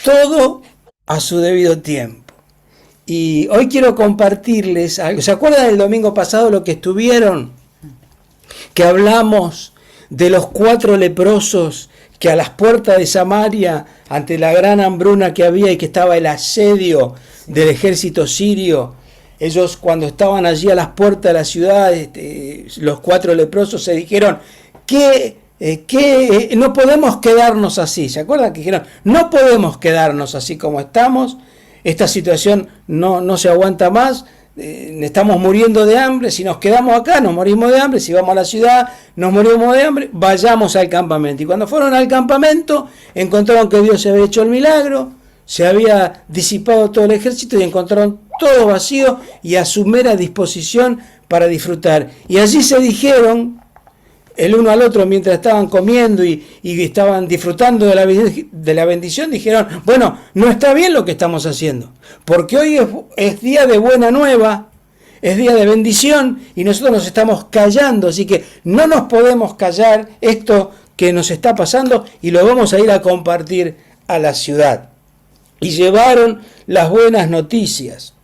todo a su debido tiempo. Y hoy quiero compartirles algo. ¿Se acuerdan del domingo pasado lo que estuvieron? Que hablamos de los 4 leprosos que a las puertas de Samaria, ante la gran hambruna que había y que estaba el asedio del ejército sirio, ellos cuando estaban allí a las puertas de la ciudad, los 4 leprosos se dijeron que no podemos quedarnos así. ¿Se acuerdan que dijeron? No podemos quedarnos así como estamos, esta situación no se aguanta más, estamos muriendo de hambre, si nos quedamos acá nos morimos de hambre, si vamos a la ciudad nos morimos de hambre, vayamos al campamento. Y cuando fueron al campamento encontraron que Dios se había hecho el milagro, se había disipado todo el ejército y encontraron todo vacío y a su mera disposición para disfrutar. Y allí se dijeron el uno al otro mientras estaban comiendo y estaban disfrutando de la bendición, dijeron, bueno, no está bien lo que estamos haciendo, porque hoy es día de buena nueva, es día de bendición y nosotros nos estamos callando, así que no nos podemos callar esto que nos está pasando y lo vamos a ir a compartir a la ciudad. Y llevaron las buenas noticias.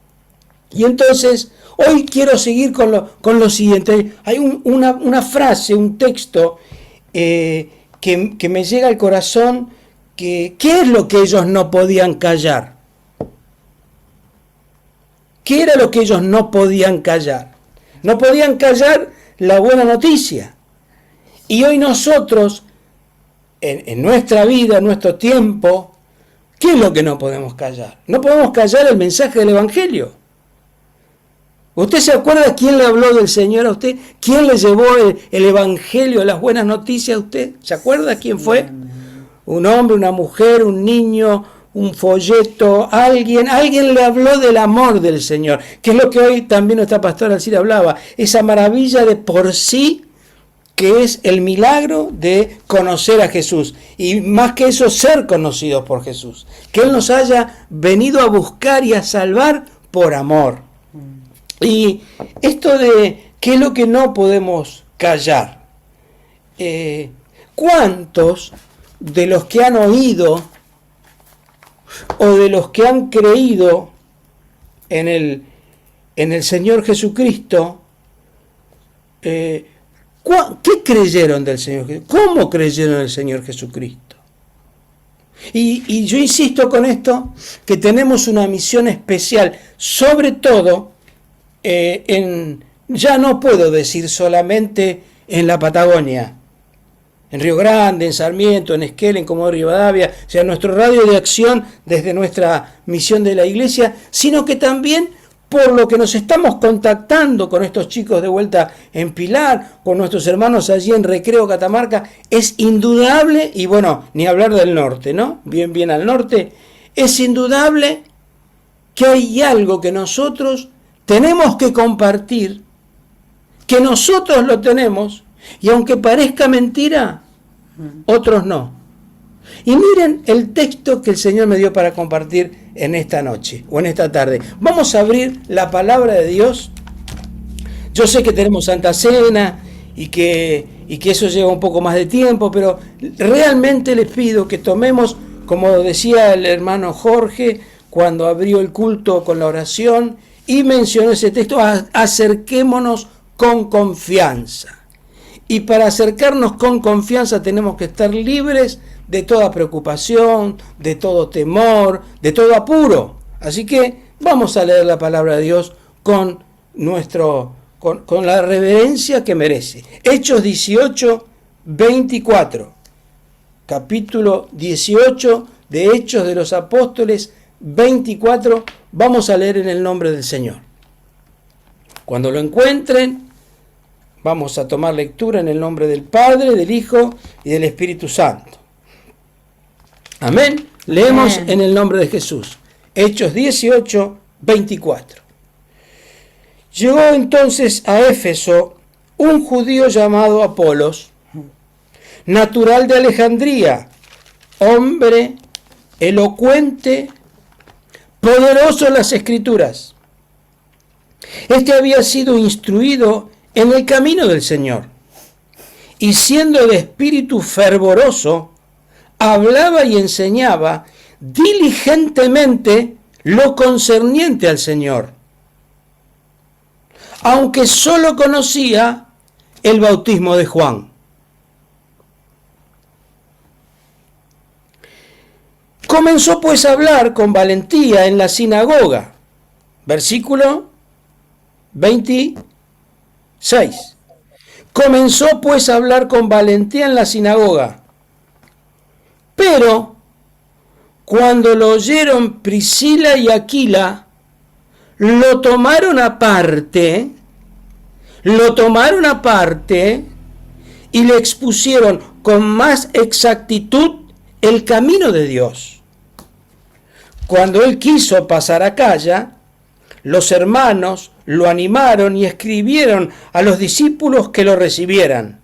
Y entonces, hoy quiero seguir con lo siguiente. Hay una frase, un texto que me llega al corazón, ¿qué es lo que ellos no podían callar? ¿Qué era lo que ellos no podían callar? No podían callar la buena noticia. Y hoy nosotros, en nuestra vida, en nuestro tiempo, ¿qué es lo que no podemos callar? No podemos callar el mensaje del Evangelio. ¿Usted se acuerda quién le habló del Señor a usted? ¿Quién le llevó el Evangelio, las buenas noticias a usted? ¿Se acuerda quién fue? Un hombre, una mujer, un niño, un folleto, alguien le habló del amor del Señor, que es lo que hoy también nuestra pastora Alcira hablaba, esa maravilla de por sí que es el milagro de conocer a Jesús, y más que eso, ser conocidos por Jesús, que Él nos haya venido a buscar y a salvar por amor. Y esto de qué es lo que no podemos callar. ¿Cuántos de los que han oído o de los que han creído en el Señor Jesucristo, ¿qué creyeron del Señor Jesucristo? ¿Cómo creyeron en el Señor Jesucristo? Y yo insisto con esto, que tenemos una misión especial, sobre todo ya no puedo decir solamente en la Patagonia, en Río Grande, en Sarmiento, en Esquel, en Comodoro Rivadavia, o sea, nuestro radio de acción desde nuestra misión de la iglesia, sino que también por lo que nos estamos contactando con estos chicos de vuelta en Pilar, con nuestros hermanos allí en Recreo, Catamarca, es indudable, y bueno, ni hablar del norte, ¿no? Bien al norte, es indudable que hay algo que nosotros tenemos que compartir, que nosotros lo tenemos, y aunque parezca mentira, otros no. Y miren el texto que el Señor me dio para compartir en esta noche, o en esta tarde. Vamos a abrir la palabra de Dios. Yo sé que tenemos Santa Cena, y que eso lleva un poco más de tiempo, pero realmente les pido que tomemos, como decía el hermano Jorge, cuando abrió el culto con la oración, y mencionó ese texto, acerquémonos con confianza. Y para acercarnos con confianza tenemos que estar libres de toda preocupación, de todo temor, de todo apuro. Así que vamos a leer la palabra de Dios con la reverencia que merece. Hechos 18, 24. Capítulo 18 de Hechos de los Apóstoles 24, vamos a leer en el nombre del Señor. Cuando lo encuentren, vamos a tomar lectura en el nombre del Padre, del Hijo y del Espíritu Santo. Amén. Leemos en el nombre de Jesús. Hechos 18, 24. Llegó entonces a Éfeso un judío llamado Apolos, natural de Alejandría, hombre elocuente, poderoso en las Escrituras. Este había sido instruido en el camino del Señor, y siendo de espíritu fervoroso, hablaba y enseñaba diligentemente lo concerniente al Señor, aunque solo conocía el bautismo de Juan. Comenzó pues a hablar con valentía en la sinagoga. Versículo 26. Comenzó pues a hablar con valentía en la sinagoga. Pero cuando lo oyeron Priscila y Aquila, lo tomaron aparte y le expusieron con más exactitud el camino de Dios. Cuando él quiso pasar a Acaya, los hermanos lo animaron y escribieron a los discípulos que lo recibieran.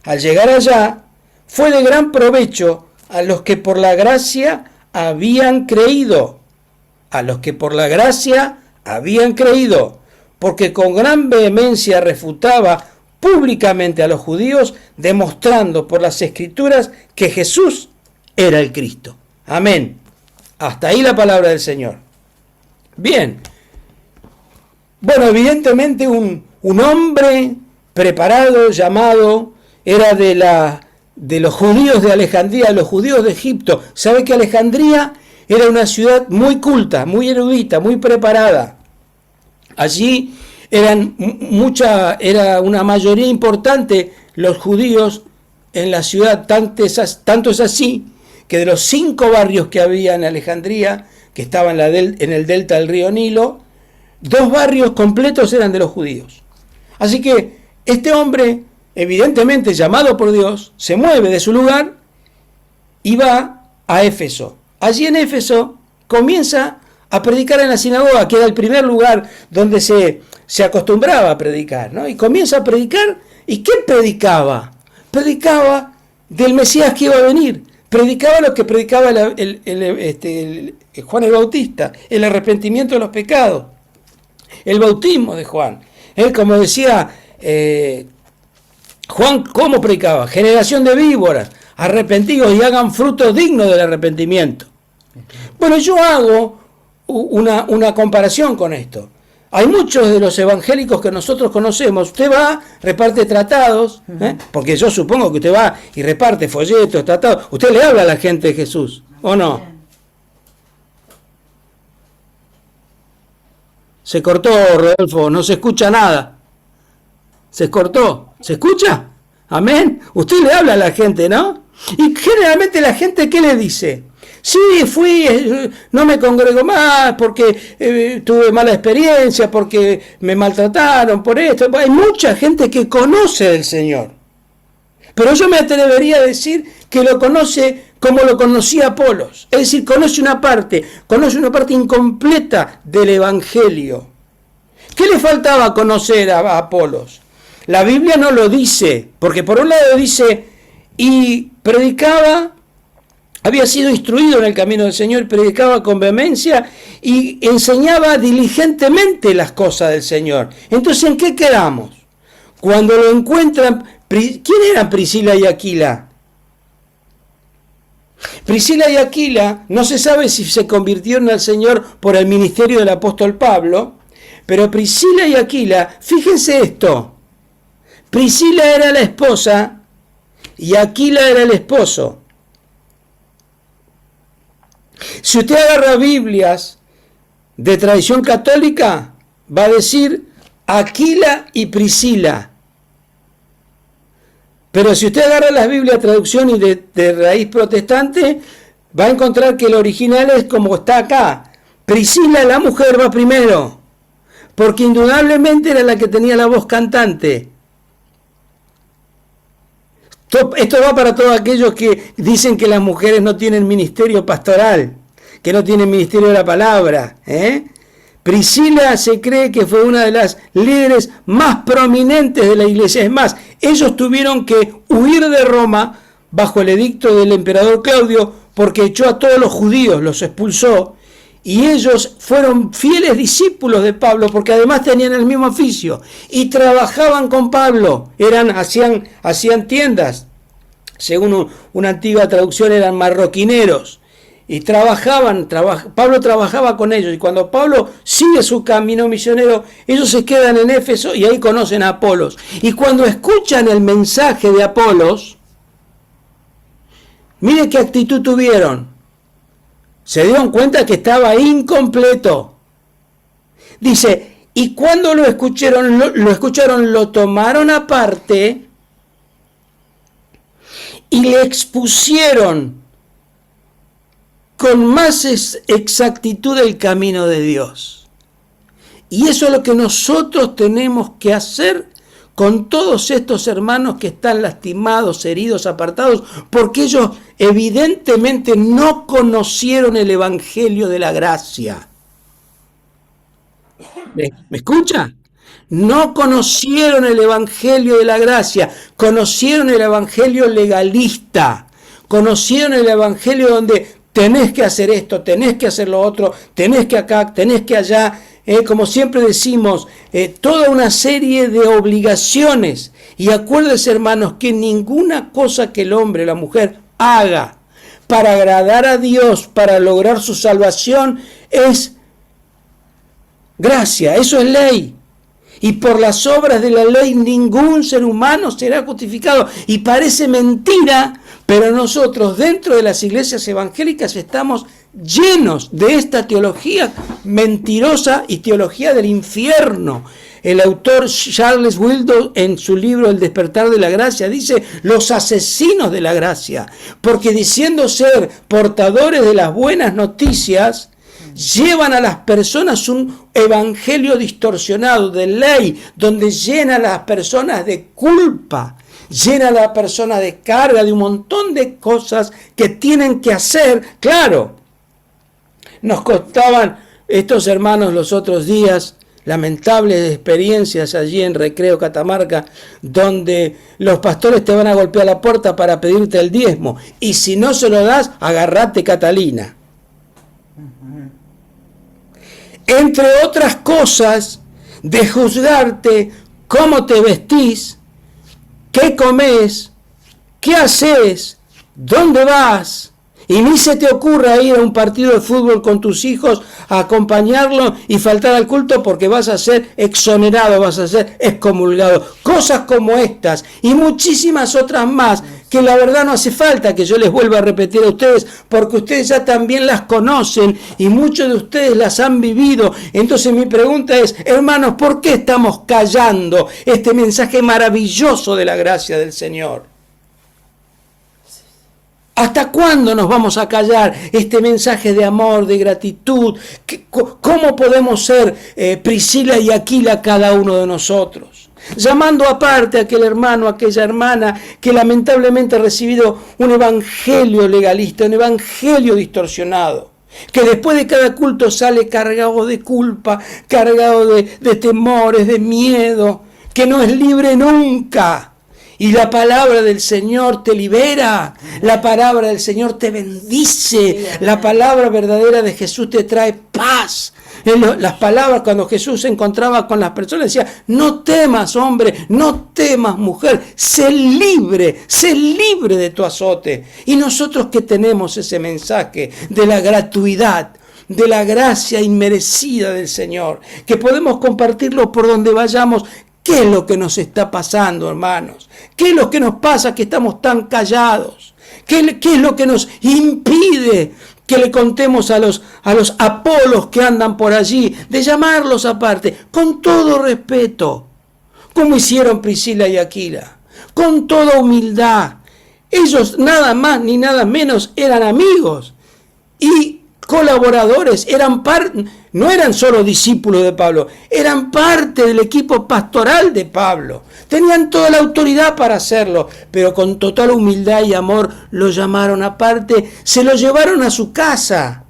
Al llegar allá, fue de gran provecho a los que por la gracia habían creído, porque con gran vehemencia refutaba públicamente a los judíos, demostrando por las Escrituras que Jesús era el Cristo. Amén. Hasta ahí la palabra del Señor. Bien. Bueno, evidentemente un hombre preparado, llamado, era de los judíos de Alejandría, de los judíos de Egipto. Sabe que Alejandría era una ciudad muy culta, muy erudita, muy preparada. Allí era una mayoría importante los judíos en la ciudad, tanto es así que de los 5 barrios que había en Alejandría, que estaban en el delta del río Nilo, 2 barrios completos eran de los judíos. Así que este hombre, evidentemente llamado por Dios, se mueve de su lugar y va a Éfeso. Allí en Éfeso comienza a predicar en la sinagoga, que era el primer lugar donde se acostumbraba a predicar, ¿no? Y comienza a predicar. ¿Y qué predicaba? Predicaba del Mesías que iba a venir. Predicaba lo que predicaba Juan el Bautista, el arrepentimiento de los pecados, el bautismo de Juan. Él, como decía Juan, ¿cómo predicaba? Generación de víboras, arrepentidos y hagan frutos dignos del arrepentimiento. Bueno, yo hago una comparación con esto. Hay muchos de los evangélicos que nosotros conocemos. Usted va, reparte tratados, porque yo supongo que usted va y reparte folletos, tratados. Usted le habla a la gente de Jesús, ¿o no? Se cortó, Rodolfo, no se escucha nada. Se cortó. ¿Se escucha? Amén. Usted le habla a la gente, ¿no? Y generalmente la gente, ¿qué le dice? Sí, no me congrego más porque tuve mala experiencia, porque me maltrataron, por esto. Hay mucha gente que conoce del Señor. Pero yo me atrevería a decir que lo conoce como lo conocía Apolos. Es decir, conoce una parte incompleta del Evangelio. ¿Qué le faltaba conocer a Apolos? La Biblia no lo dice, porque por un lado dice, y predicaba, había sido instruido en el camino del Señor, predicaba con vehemencia y enseñaba diligentemente las cosas del Señor. Entonces, ¿en qué quedamos? Cuando lo encuentran, ¿quién eran Priscila y Aquila? Priscila y Aquila, no se sabe si se convirtieron al Señor por el ministerio del apóstol Pablo, pero Priscila y Aquila, fíjense esto, Priscila era la esposa y Aquila era el esposo. Si usted agarra Biblias de tradición católica, va a decir Aquila y Priscila. Pero si usted agarra las Biblias traducción y de raíz protestante, va a encontrar que el original es como está acá. Priscila, la mujer, va primero, porque indudablemente era la que tenía la voz cantante. Esto va para todos aquellos que dicen que las mujeres no tienen ministerio pastoral, que no tienen ministerio de la palabra. Priscila se cree que fue una de las líderes más prominentes de la iglesia. Es más, ellos tuvieron que huir de Roma bajo el edicto del emperador Claudio porque echó a todos los judíos, los expulsó, y ellos fueron fieles discípulos de Pablo porque además tenían el mismo oficio y trabajaban con Pablo, hacían tiendas, según una antigua traducción eran marroquineros, y Pablo trabajaba con ellos, y cuando Pablo sigue su camino misionero, ellos se quedan en Éfeso y ahí conocen a Apolos. Y cuando escuchan el mensaje de Apolos, mire qué actitud tuvieron. Se dieron cuenta que estaba incompleto. Dice, y cuando lo escucharon, lo tomaron aparte y le expusieron con más exactitud el camino de Dios. Y eso es lo que nosotros tenemos que hacer con todos estos hermanos que están lastimados, heridos, apartados, porque ellos evidentemente no conocieron el Evangelio de la gracia. ¿Me escucha? No conocieron el Evangelio de la gracia, conocieron el Evangelio legalista, conocieron el Evangelio donde tenés que hacer esto, tenés que hacer lo otro, tenés que acá, tenés que allá, como siempre decimos, toda una serie de obligaciones. Y acuérdense, hermanos, que ninguna cosa que el hombre, la mujer, haga para agradar a Dios, para lograr su salvación, es gracia, eso es ley. Y por las obras de la ley ningún ser humano será justificado. Y parece mentira, pero nosotros dentro de las iglesias evangélicas estamos llenos de esta teología mentirosa y teología del infierno. El autor Charles Wildow, en su libro El despertar de la gracia, dice los asesinos de la gracia, porque diciendo ser portadores de las buenas noticias, llevan a las personas un evangelio distorsionado de ley, donde llena a las personas de culpa, llena a las personas de carga, de un montón de cosas que tienen que hacer. Claro, nos contaban estos hermanos los otros días lamentables experiencias allí en Recreo, Catamarca, donde los pastores te van a golpear la puerta para pedirte el diezmo, y si no se lo das, agarrate Catalina. Entre otras cosas, de juzgarte cómo te vestís, qué comes, qué haces, dónde vas, y ni se te ocurra ir a un partido de fútbol con tus hijos a acompañarlo y faltar al culto porque vas a ser exonerado, vas a ser excomulgado. Cosas como estas y muchísimas otras más que la verdad no hace falta que yo les vuelva a repetir a ustedes, porque ustedes ya también las conocen y muchos de ustedes las han vivido. Entonces mi pregunta es, hermanos, ¿por qué estamos callando este mensaje maravilloso de la gracia del Señor? ¿Hasta cuándo nos vamos a callar este mensaje de amor, de gratitud? ¿Cómo podemos ser Priscila y Aquila cada uno de nosotros? Llamando aparte a aquel hermano, a aquella hermana que lamentablemente ha recibido un evangelio legalista, un evangelio distorsionado, que después de cada culto sale cargado de culpa, cargado de temores, de miedo, que no es libre nunca. Y la palabra del Señor te libera, la palabra del Señor te bendice, la palabra verdadera de Jesús te trae paz. Las palabras cuando Jesús se encontraba con las personas decía, no temas hombre, no temas mujer, sé libre de tu azote. Y nosotros que tenemos ese mensaje de la gratuidad, de la gracia inmerecida del Señor, que podemos compartirlo por donde vayamos. ¿Qué es lo que nos está pasando, hermanos? ¿Qué es lo que nos pasa que estamos tan callados? ¿Qué es lo que nos impide que le contemos a los Apolos que andan por allí, de llamarlos aparte, con todo respeto, como hicieron Priscila y Aquila, con toda humildad? Ellos nada más ni nada menos eran amigos y colaboradores, no eran solo discípulos de Pablo, eran parte del equipo pastoral de Pablo. Tenían toda la autoridad para hacerlo, pero con total humildad y amor lo llamaron aparte, se lo llevaron a su casa.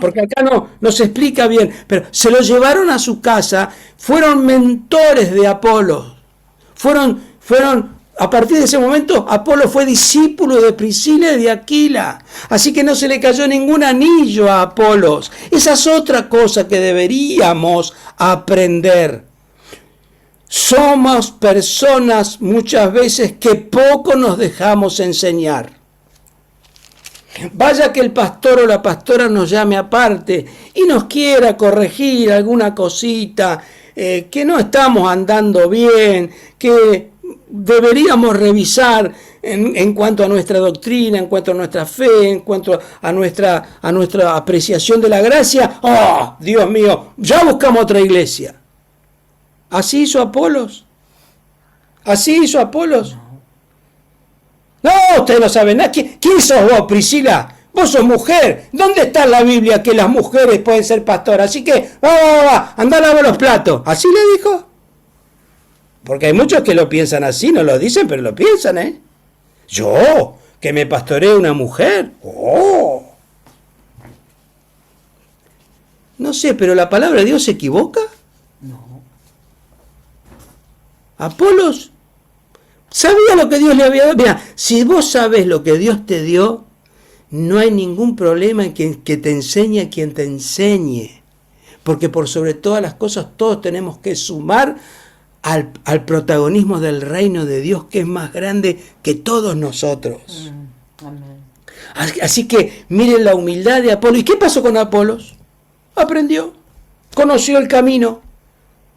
Porque acá no se explica bien, pero se lo llevaron a su casa, fueron mentores de Apolo, a partir de ese momento, Apolo fue discípulo de Priscila y de Aquila. Así que no se le cayó ningún anillo a Apolos. Esa es otra cosa que deberíamos aprender. Somos personas muchas veces que poco nos dejamos enseñar. Vaya que el pastor o la pastora nos llame aparte y nos quiera corregir alguna cosita, que no estamos andando bien, que deberíamos revisar en cuanto a nuestra doctrina, en cuanto a nuestra fe, en cuanto a nuestra apreciación de la gracia. ¡Oh, Dios mío! Ya buscamos otra iglesia. ¿Así hizo Apolos? ¿Así hizo Apolos? No, usted no sabe nada. ¿Quién sos vos, Priscila? Vos sos mujer. ¿Dónde está en la Biblia que las mujeres pueden ser pastoras? Así que, andá a lavar los platos. ¿Así le dijo? Porque hay muchos que lo piensan así, no lo dicen, pero lo piensan, ¿eh? Yo, que me pastoree una mujer. ¡Oh! No sé, pero ¿la palabra de Dios se equivoca? No. Apolos sabía lo que Dios le había dado. Mira, si vos sabes lo que Dios te dio, no hay ningún problema en que te enseñe quien te enseñe. Porque por sobre todas las cosas todos tenemos que sumar al protagonismo del reino de Dios, que es más grande que todos nosotros. Amén. Así que miren la humildad de Apolos. ¿Y qué pasó con Apolos? Aprendió, conoció el camino.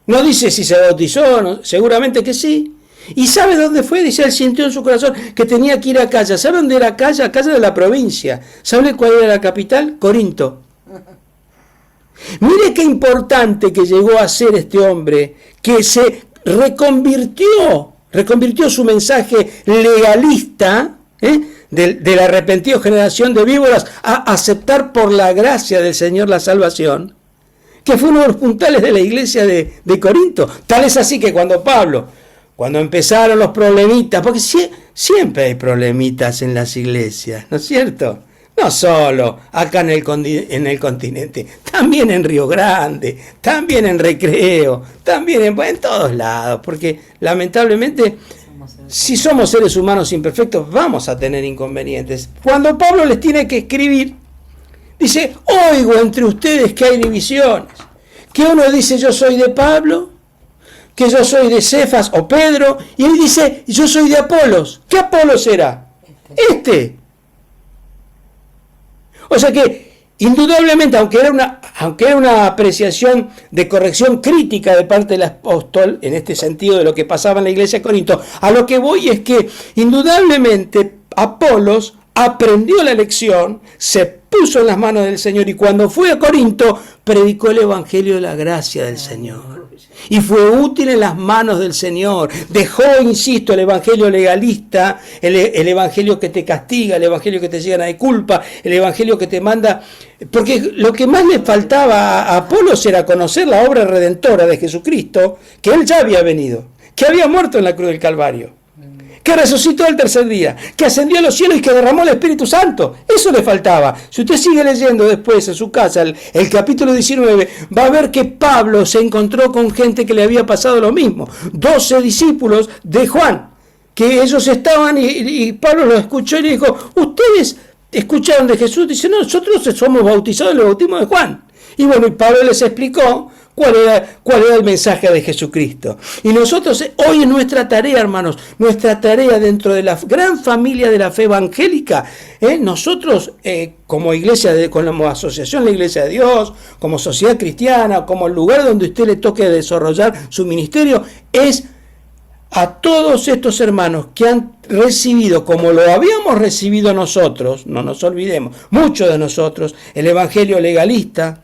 No dice si se bautizó, no, seguramente que sí. ¿Y sabe dónde fue? Dice, él sintió en su corazón que tenía que ir a Acaya. ¿Sabe dónde era Acaya? Acaya de la provincia. ¿Sabe cuál era la capital? Corinto. Mire qué importante que llegó a ser este hombre, que se reconvirtió su mensaje legalista, del arrepentido generación de víboras, a aceptar por la gracia del Señor la salvación, que fue uno de los puntales de la iglesia de Corinto. Tal es así que cuando empezaron los problemitas, porque siempre hay problemitas en las iglesias, ¿no es cierto? No solo acá en el continente, también en Río Grande, también en Recreo, también en todos lados, porque lamentablemente si somos seres humanos imperfectos vamos a tener inconvenientes. Cuando Pablo les tiene que escribir, dice, oigo entre ustedes que hay divisiones, que uno dice yo soy de Pablo, que yo soy de Cefas o Pedro, y él dice yo soy de Apolos. ¿Qué Apolos era? Este. O sea que, indudablemente, aunque era una apreciación de corrección crítica de parte del apóstol, en este sentido de lo que pasaba en la iglesia de Corinto, a lo que voy es que, indudablemente, Apolos aprendió la lección, se puso en las manos del Señor, y cuando fue a Corinto, predicó el evangelio de la gracia del Señor. Y fue útil en las manos del Señor. Dejó, insisto, el evangelio legalista, el evangelio que te castiga, el evangelio que te llena de culpa, el evangelio que te manda. Porque lo que más le faltaba a Apolos era conocer la obra redentora de Jesucristo, que él ya había venido, que había muerto en la cruz del Calvario, que resucitó el tercer día, que ascendió a los cielos y que derramó el Espíritu Santo. Eso le faltaba. Si usted sigue leyendo después en su casa el capítulo 19, va a ver que Pablo se encontró con gente que le había pasado lo mismo. 12 discípulos de Juan, que ellos estaban y Pablo los escuchó y le dijo, ¿ustedes escucharon de Jesús? Dice, no, nosotros somos bautizados en el bautismo de Juan. Y bueno, y Pablo les explicó cuál era el mensaje de Jesucristo. Y nosotros, hoy es nuestra tarea, hermanos, nuestra tarea dentro de la gran familia de la fe evangélica, nosotros como iglesia, como asociación La Iglesia de Dios, como sociedad cristiana, como el lugar donde usted le toque desarrollar su ministerio, es a todos estos hermanos que han recibido, como lo habíamos recibido nosotros, no nos olvidemos, muchos de nosotros, el evangelio legalista,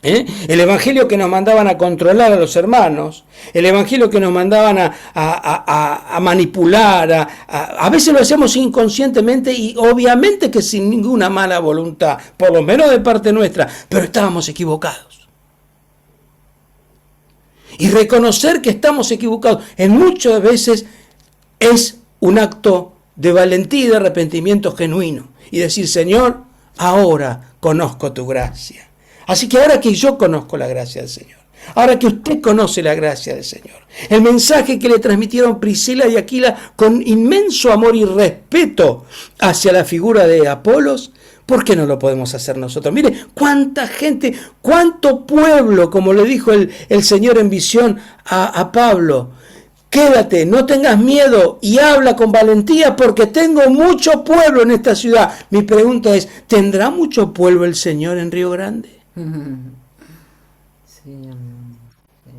el evangelio que nos mandaban a controlar a los hermanos, el evangelio que nos mandaban a manipular, a veces lo hacemos inconscientemente y obviamente que sin ninguna mala voluntad, por lo menos de parte nuestra, pero estábamos equivocados. Y reconocer que estamos equivocados en muchas veces es un acto de valentía y de arrepentimiento genuino. Y decir, Señor, ahora conozco tu gracia. Así que ahora que yo conozco la gracia del Señor, ahora que usted conoce la gracia del Señor, el mensaje que le transmitieron Priscila y Aquila con inmenso amor y respeto hacia la figura de Apolos, ¿por qué no lo podemos hacer nosotros? Mire, cuánta gente, cuánto pueblo, como le dijo el Señor en visión a Pablo, quédate, no tengas miedo y habla con valentía porque tengo mucho pueblo en esta ciudad. Mi pregunta es, ¿tendrá mucho pueblo el Señor en Río Grande? Sí, amén. Sí.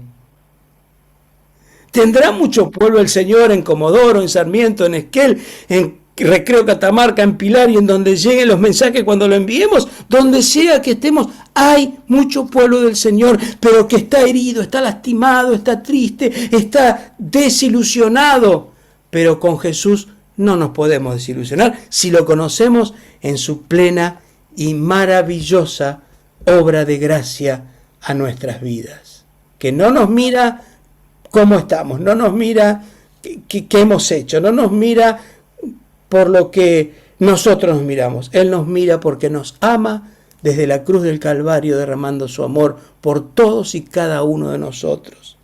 ¿Tendrá mucho pueblo el Señor en Comodoro, en Sarmiento, en Esquel, en Recreo Catamarca, en Pilar y en donde lleguen los mensajes cuando lo enviemos? Donde sea que estemos, hay mucho pueblo del Señor, pero que está herido, está lastimado, está triste, está desilusionado. Pero con Jesús no nos podemos desilusionar si lo conocemos en su plena y maravillosa obra de gracia a nuestras vidas. Que no nos mira cómo estamos, no nos mira qué hemos hecho, no nos mira por lo que nosotros nos miramos. Él nos mira porque nos ama desde la cruz del Calvario, derramando su amor por todos y cada uno de nosotros.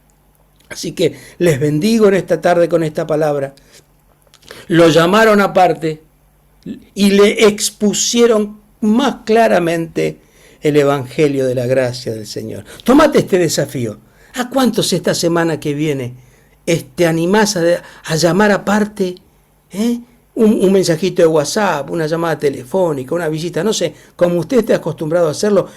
Así que les bendigo en esta tarde con esta palabra. Lo llamaron aparte y le expusieron más claramente el Evangelio de la gracia del Señor. Tómate este desafío. ¿A cuántos esta semana que viene te animás a llamar aparte? Un mensajito de WhatsApp, una llamada telefónica, una visita, no sé, como usted esté acostumbrado a hacerlo,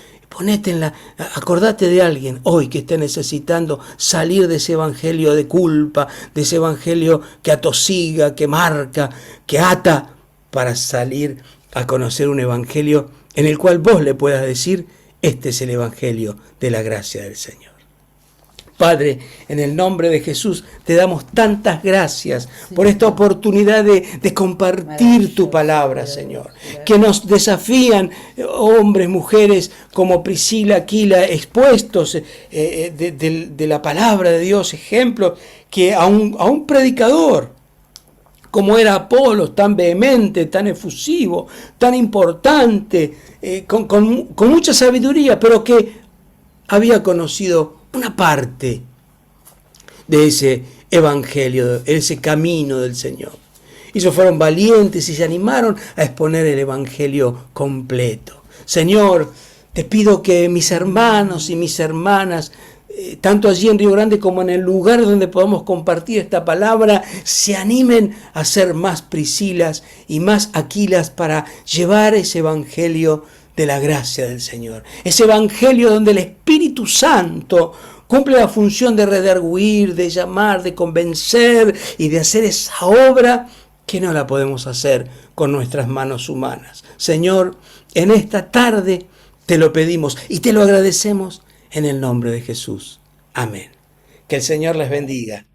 acordate de alguien hoy que esté necesitando salir de ese evangelio de culpa, de ese evangelio que atosiga, que marca, que ata, para salir a conocer un evangelio en el cual vos le puedas decir, este es el evangelio de la gracia del Señor. Padre, en el nombre de Jesús, te damos tantas gracias por esta oportunidad de compartir tu palabra, Señor. Que nos desafían hombres, mujeres como Priscila, Aquila, expuestos de la palabra de Dios, ejemplos, que a un predicador, como era Apolos, tan vehemente, tan efusivo, tan importante, con mucha sabiduría, pero que había conocido una parte de ese evangelio, ese camino del Señor. Ellos fueron valientes y se animaron a exponer el evangelio completo. Señor, te pido que mis hermanos y mis hermanas, tanto allí en Río Grande como en el lugar donde podamos compartir esta palabra, se animen a ser más Priscilas y más Aquilas para llevar ese evangelio de la gracia del Señor. Ese evangelio donde el Espíritu Santo cumple la función de redarguir, de llamar, de convencer y de hacer esa obra que no la podemos hacer con nuestras manos humanas. Señor, en esta tarde te lo pedimos y te lo agradecemos en el nombre de Jesús. Amén. Que el Señor les bendiga.